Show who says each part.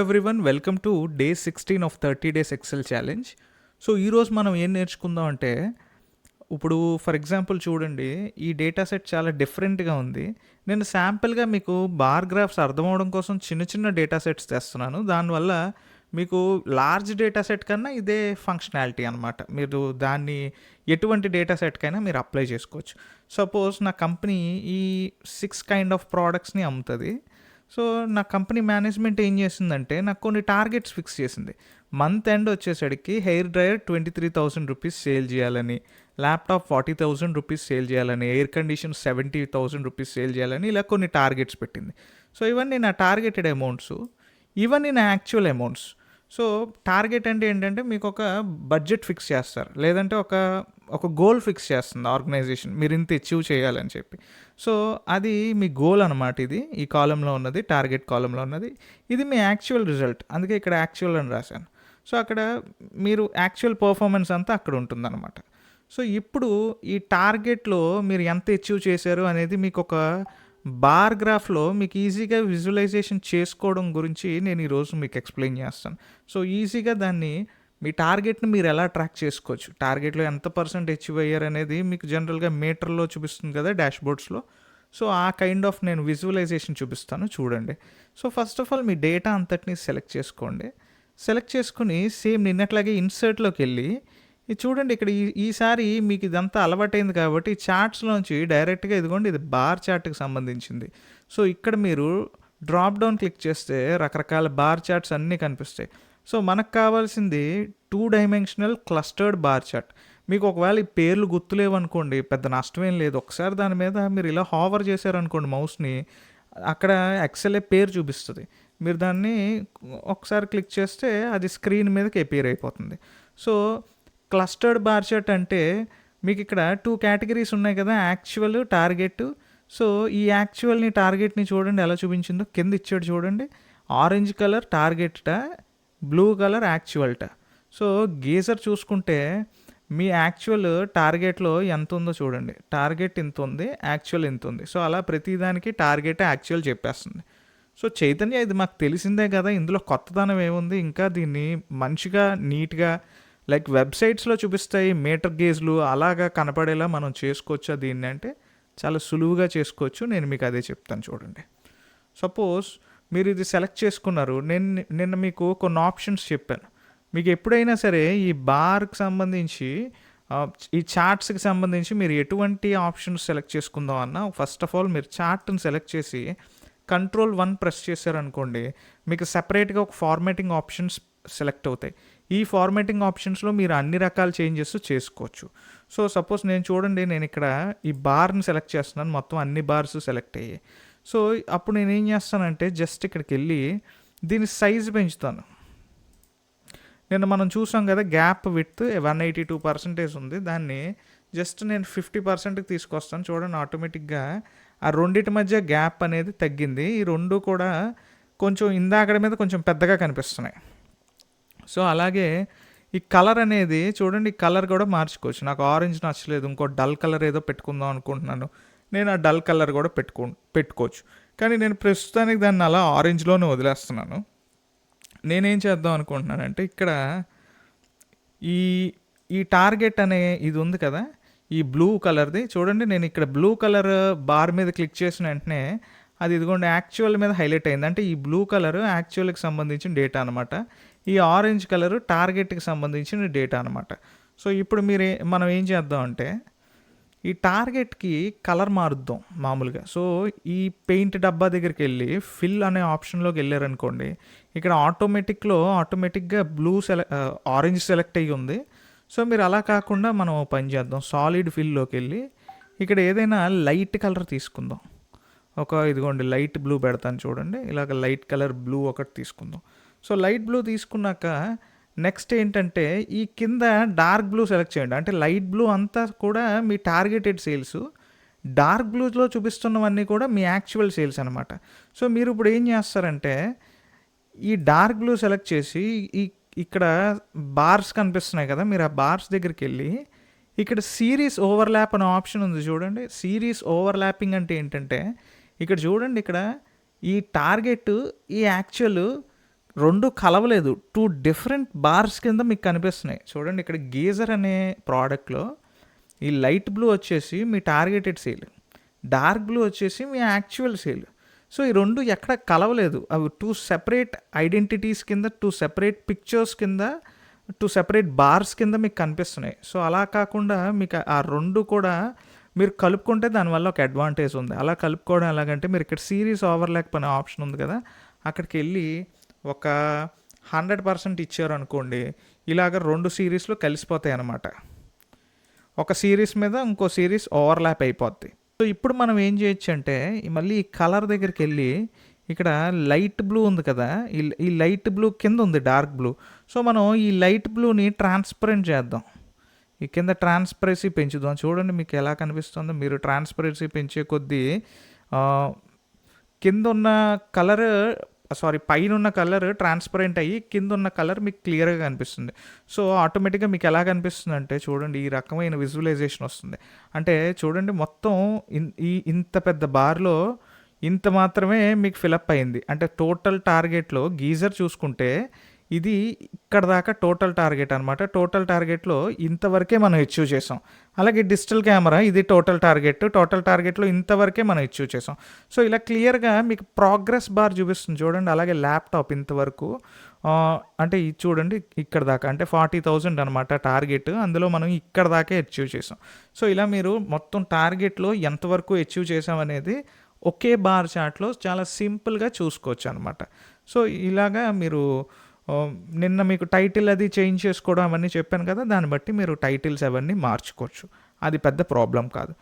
Speaker 1: Everyone welcome to day 16 of 30 days Excel challenge. So ఈరోజు మనం ఏం నేర్చుకుందాం అంటే, ఇప్పుడు ఫర్ ఎగ్జాంపుల్ చూడండి, ఈ డేటా సెట్ చాలా డిఫరెంట్గా ఉంది. నేను శాంపిల్గా మీకు బార్ గ్రాఫ్స్ అర్థమవడం కోసం చిన్న చిన్న డేటా సెట్స్ తెస్తున్నాను. దానివల్ల మీకు లార్జ్ డేటా సెట్ కన్నా ఇదే ఫంక్షనాలిటీ అనమాట. మీరు దాన్ని ఎటువంటి డేటా సెట్కైనా మీరు అప్లై చేసుకోవచ్చు. సపోజ్ నా కంపెనీ ఈ 6 కైండ్ ఆఫ్ ప్రోడక్ట్స్ని అమ్ముతుంది. సో నా కంపెనీ మేనేజ్మెంట్ ఏం చేసిందంటే, నాకు కొన్ని టార్గెట్స్ ఫిక్స్ చేసింది. మంత్ ఎండ్ వచ్చేసరికి హెయిర్ డ్రైయర్ 23,000 రూపీస్ సేల్ చేయాలని, ల్యాప్టాప్ 40,000 రూపీస్ సేల్ చేయాలని, ఎయిర్ కండిషన్ 70,000 రూపీస్ సేల్ చేయాలని, ఇలా కొన్ని టార్గెట్స్ పెట్టింది. సో ఇవన్నీ నా టార్గెటెడ్ అమౌంట్స్, ఇవన్నీ నా యాక్చువల్ అమౌంట్స్. సో టార్గెట్ అంటే ఏంటంటే, మీకు ఒక బడ్జెట్ ఫిక్స్ చేస్తారు, లేదంటే ఒక గోల్ ఫిక్స్ చేస్తుంది ఆర్గనైజేషన్, మీరు ఇంత అచీవ్ చేయాలని చెప్పి. సో అది మీ గోల్ అనమాట. ఇది ఈ కాలంలో ఉన్నది, టార్గెట్ కాలంలో ఉన్నది. ఇది మీ యాక్చువల్ రిజల్ట్, అందుకే ఇక్కడ యాక్చువల్ అని రాశాను. సో అక్కడ మీరు యాక్చువల్ పర్ఫార్మెన్స్ అంతా అక్కడ ఉంటుందన్నమాట. సో ఇప్పుడు ఈ టార్గెట్లో మీరు ఎంత అచీవ్ చేశారు అనేది మీకు ఒక బార్ గ్రాఫ్లో మీకు ఈజీగా విజువలైజేషన్ చేసుకోవడం గురించి నేను ఈరోజు మీకు ఎక్స్ప్లెయిన్ చేస్తాను. సో ఈజీగా దాన్ని, మీ టార్గెట్ని మీరు ఎలా ట్రాక్ చేసుకోవచ్చు, టార్గెట్లో ఎంత % అచీవ్ అయ్యారు అనేది మీకు జనరల్గా మీటర్లో చూపిస్తుంది కదా డాష్బోర్డ్స్లో. సో ఆ కైండ్ ఆఫ్ నేను విజువలైజేషన్ చూపిస్తాను, చూడండి. So first of all me data అంతటిని సెలెక్ట్ చేసుకోండి. సెలెక్ట్ చేసుకుని సేమ్ నిన్నట్లాగే ఇన్సర్ట్లోకి వెళ్ళి ఇది చూడండి. ఇక్కడ ఈసారి మీకు ఇదంతా అలవాటైంది కాబట్టి చార్ట్స్లోంచి డైరెక్ట్గా ఇదిగోండి, ఇది బార్ చార్ట్కి సంబంధించింది. సో ఇక్కడ మీరు డ్రాప్ డౌన్ క్లిక్ చేస్తే రకరకాల బార్ చార్ట్స్ అన్నీ కనిపిస్తాయి. సో మనకు కావాల్సింది 2 డైమెన్షనల్ క్లస్టర్డ్ బార్ చార్ట్. మీకు ఒకవేళ ఈ పేర్లు గుర్తులేవనుకోండి, పెద్ద నష్టమేం లేదు. ఒకసారి దాని మీద మీరు ఇలా హావర్ చేశారనుకోండి మౌస్ని, అక్కడ ఎక్సెల్ఏ పేరు చూపిస్తుంది. మీరు దాన్ని ఒకసారి క్లిక్ చేస్తే అది స్క్రీన్ మీదకి అపియర్ అయిపోతుంది. సో క్లస్టర్డ్ బార్ చార్ట్ అంటే మీకు ఇక్కడ 2 కేటగిరీస్ ఉన్నాయి కదా, యాక్చువల్, టార్గెట్. సో ఈ యాక్చువల్ని, టార్గెట్ని చూడండి ఎలా చూపించిందో. కింద ఇచ్చాడు చూడండి, ఆరెంజ్ కలర్ టార్గెట్ట, బ్లూ కలర్ యాక్చువల్ట. సో గీజర్ చూసుకుంటే మీ యాక్చువల్ టార్గెట్లో ఎంత ఉందో చూడండి. టార్గెట్ ఇంత ఉంది, యాక్చువల్ ఇంత ఉంది. సో అలా ప్రతిదానికి టార్గెట్, యాక్చువల్ చెప్పేస్తుంది. సో చైతన్య, ఇది మాకు తెలిసిందే కదా, ఇందులో కొత్తదనం ఏముంది, ఇంకా దీన్ని మంచిగా నీట్గా లైక్ వెబ్సైట్స్లో చూపిస్తాయి మీటర్ గేజ్లు అలాగా కనపడేలా మనం చేసుకోవచ్చా దీన్ని అంటే, చాలా సులువుగా చేసుకోవచ్చు. నేను మీకు అదే చెప్తాను చూడండి. సపోజ్ మీరు ఇది సెలెక్ట్ చేసుకున్నారు. నిన్న మీకు కొన్ని ఆప్షన్స్ చెప్పాను. మీకు ఎప్పుడైనా సరే ఈ బార్కి సంబంధించి, ఈ చార్ట్స్కి సంబంధించి మీరు ఎటువంటి ఆప్షన్స్ సెలెక్ట్ చేసుకుందాం అన్నా, ఫస్ట్ ఆఫ్ ఆల్ మీరు చార్ట్ని సెలెక్ట్ చేసి Ctrl+1 ప్రెస్ చేశారనుకోండి, మీకు సపరేట్గా ఒక ఫార్మాటింగ్ ఆప్షన్స్ సెలెక్ట్ అవుతాయి. ఈ ఫార్మాటింగ్ ఆప్షన్స్లో మీరు అన్ని రకాల చేంజెస్ చేసుకోవచ్చు. సో సపోజ్ నేను ఇక్కడ ఈ బార్ని సెలెక్ట్ చేస్తున్నాను, మొత్తం అన్ని బార్స్ సెలెక్ట్ అయ్యాయి. సో అప్పుడు నేను ఏం చేస్తానంటే, జస్ట్ ఇక్కడికి వెళ్ళి దీని సైజు పెంచుతాను. నిన్న మనం చూసాం కదా, గ్యాప్ విడ్త్ 182% ఉంది. దాన్ని జస్ట్ నేను 50%కి తీసుకొస్తాను. చూడండి, ఆటోమేటిక్గా ఆ రెండింటి మధ్య గ్యాప్ అనేది తగ్గింది. ఈ రెండు కూడా కొంచెం ఇందాకడ మీద కొంచెం పెద్దగా కనిపిస్తున్నాయి. సో అలాగే ఈ కలర్ అనేది చూడండి, ఈ కలర్ కూడా మార్చుకోవచ్చు. నాకు ఆరెంజ్ నచ్చలేదు, ఇంకో డల్ కలర్ ఏదో పెట్టుకుందాం అనుకుంటున్నాను. నేను ఆ డల్ కలర్ కూడా పెట్టుకోవచ్చు. కానీ నేను ప్రస్తుతానికి దాన్ని అలా ఆరెంజ్లోనే వదిలేస్తున్నాను. నేనేం చేద్దాం అనుకుంటున్నానంటే, ఇక్కడ ఈ టార్గెట్ అనే ఇది ఉంది కదా, ఈ బ్లూ కలర్ది చూడండి. నేను ఇక్కడ బ్లూ కలర్ బార్ మీద క్లిక్ చేసిన వెంటనే అది ఇదిగోండి యాక్చువల్ మీద హైలైట్ అయింది. అంటే ఈ బ్లూ కలర్ యాక్చువల్కి సంబంధించిన డేటా అనమాట. ఈ ఆరెంజ్ కలర్ టార్గెట్కి సంబంధించిన డేటా అనమాట. సో ఇప్పుడు మనం ఏం చేద్దాం అంటే, ఈ టార్గెట్కి కలర్ మారుద్దాం మామూలుగా. సో ఈ పెయింట్ డబ్బా దగ్గరికి వెళ్ళి ఫిల్ అనే ఆప్షన్లోకి వెళ్ళారనుకోండి, ఇక్కడ ఆటోమేటిక్గా ఆరెంజ్ సెలెక్ట్ అయ్యి ఉంది. సో మీరు అలా కాకుండా మనం పని చేద్దాం, సాలిడ్ ఫిల్లోకి వెళ్ళి ఇక్కడ ఏదైనా లైట్ కలర్ తీసుకుందాం. ఇదిగోండి లైట్ బ్లూ పెడతాను చూడండి, ఇలాగ లైట్ కలర్ బ్లూ ఒకటి తీసుకుందాం. సో లైట్ బ్లూ తీసుకున్నాక నెక్స్ట్ ఏంటంటే, ఈ కింద డార్క్ బ్లూ సెలెక్ట్ చేయండి. అంటే లైట్ బ్లూ అంతా కూడా మీ టార్గెటెడ్ సేల్స్, డార్క్ బ్లూలో చూపిస్తున్నవన్నీ కూడా మీ యాక్చువల్ సేల్స్ అనమాట. సో మీరు ఇప్పుడు ఏం చేస్తారంటే, ఈ డార్క్ బ్లూ సెలెక్ట్ చేసి ఇక్కడ బార్స్ కనిపిస్తున్నాయి కదా, మీరు ఆ బార్స్ దగ్గరికి వెళ్ళి ఇక్కడ సిరీస్ ఓవర్లాప్ అనే ఆప్షన్ ఉంది చూడండి. సిరీస్ ఓవర్లాపింగ్ అంటే ఏంటంటే, ఇక్కడ చూడండి, ఇక్కడ ఈ టార్గెట్, ఈ యాక్చువల్ 2 కలవలేదు. 2 డిఫరెంట్ బార్స్ కింద మీకు కనిపిస్తున్నాయి. చూడండి ఇక్కడ గీజర్ అనే ప్రోడక్ట్‌లో ఈ లైట్ బ్లూ వచ్చేసి మీ టార్గెటెడ్ సేల్. డార్క్ బ్లూ వచ్చేసి మీ యాక్చువల్ సేల్. సో ఈ 2 ఎక్కడ కలవలేదు. అవి 2 సెపరేట్ ఐడెంటిటీస్ కింద, 2 సెపరేట్ పిక్చర్స్ కింద, 2 సెపరేట్ బార్స్ కింద మీకు కనిపిస్తున్నాయి. సో అలా కాకుండా మీకు ఆ 2 కూడా మీరు కలుపుకుంటే దానివల్ల ఒక అడ్వాంటేజ్ ఉంది. అలా కలుపుకోవడం ఎలాగంటే మీరు ఇక్కడ సిరీస్ ఓవర్లాప్ అనే ఆప్షన్ ఉంది కదా, అక్కడికి వెళ్ళి ఒక 100% ఇచ్చారు అనుకోండి, ఇలాగ 2 సిరీస్లు కలిసిపోతాయి అన్నమాట. ఒక సిరీస్ మీద ఇంకో సిరీస్ ఓవర్లాప్ అయిపోద్ది. సో ఇప్పుడు మనం ఏం చేయొచ్చు అంటే మళ్ళీ ఈ కలర్ దగ్గరికి వెళ్ళి ఇక్కడ లైట్ బ్లూ ఉంది కదా, ఈ లైట్ బ్లూ కింద ఉంది డార్క్ బ్లూ. సో మనం ఈ లైట్ బ్లూని ట్రాన్స్పరెంట్ చేద్దాం. ఈ కింద ట్రాన్స్పరెన్సీ పెంచుదాం. చూడండి మీకు ఎలా కనిపిస్తుందో. మీరు ట్రాన్స్పరెన్సీ పెంచే కొద్దీ కింద ఉన్న కలర్ పైన ఉన్న కలర్ ట్రాన్స్పరెంట్ అయ్యి కింద ఉన్న కలర్ మీకు క్లియర్గా కనిపిస్తుంది. సో ఆటోమేటిక్గా మీకు ఎలా కనిపిస్తుంది అంటే చూడండి ఈ రకమైన విజువలైజేషన్ వస్తుంది. అంటే చూడండి మొత్తం ఇంత పెద్ద బార్లో ఇంత మాత్రమే మీకు ఫిలప్ అయింది. అంటే టోటల్ టార్గెట్లో గీజర్ చూసుకుంటే ఇది ఇక్కడ దాకా టోటల్ టార్గెట్ అనమాట. టోటల్ టార్గెట్లో ఇంతవరకే మనం అచీవ్ చేసాం. అలాగే డిజిటల్ కెమెరా ఇది టోటల్ టార్గెట్లో ఇంతవరకే మనం అచీవ్ చేసాం. సో ఇలా క్లియర్గా మీకు ప్రోగ్రెస్ బార్ చూపిస్తుంది చూడండి. అలాగే ల్యాప్టాప్ ఇంతవరకు అంటే ఇది చూడండి ఇక్కడ దాకా అంటే 40,000 అనమాట టార్గెట్. అందులో మనం ఇక్కడ దాకే అచీవ్ చేసాం. సో ఇలా మీరు మొత్తం టార్గెట్లో ఎంతవరకు అచీవ్ చేసామనేది ఒకే బార్ చార్ట్లో చాలా సింపుల్గా చూసుకోవచ్చు అనమాట. సో ఇలాగా మీరు నిన్న మీకు టైటిల్ అది చేంజ్ చేసుకోవడం అవన్నీ చెప్పాను కదా, దాన్ని బట్టి మీరు టైటిల్స్ అవన్నీ మార్చుకోవచ్చు. అది పెద్ద ప్రాబ్లం కాదు.